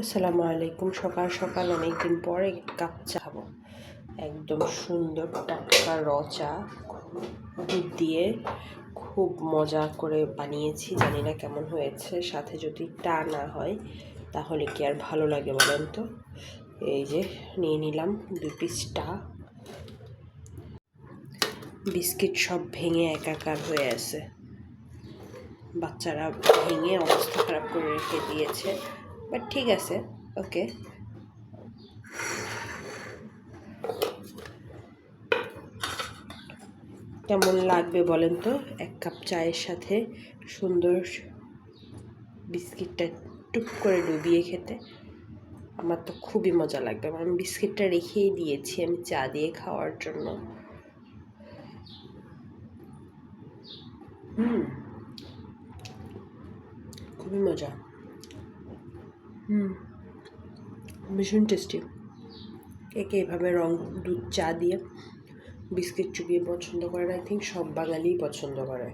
আসসালামু আলাইকুম। সকাল সকাল অনেকদিন পরে কাপ চা খাবো। একদম সুন্দর টাটকা র চা দুধ দিয়ে খুব মজা করে বানিয়েছি। জানি না কেমন হয়েছে। সাথে যদি টা না হয় তাহলে কি আর ভালো লাগে বলেন তো। এই যে নিয়ে নিলাম 2 পিস টা। বিস্কিট সব ভেঙে একাকার হয়ে আছে। বাচ্চারা ভেঙে অবস্থা খারাপ করে রেখে দিয়েছে, বাট ঠিক আছে, ওকে। কেমন লাগবে বলেন তো এক কাপ চায়ের সাথে সুন্দর বিস্কিটটা টুক করে ডুবিয়ে খেতে? আমার তো খুবই মজা লাগবে। আমি বিস্কিটটা রেখেই দিয়েছি আমি চা দিয়ে খাওয়ার জন্য। খুবই মজা। ভীষণ টেস্টি। কে কে এভাবে রং দুধ চা দিয়ে বিস্কিট চুবিয়ে পছন্দ করে? আই থিঙ্ক সব বাঙালিই পছন্দ করে।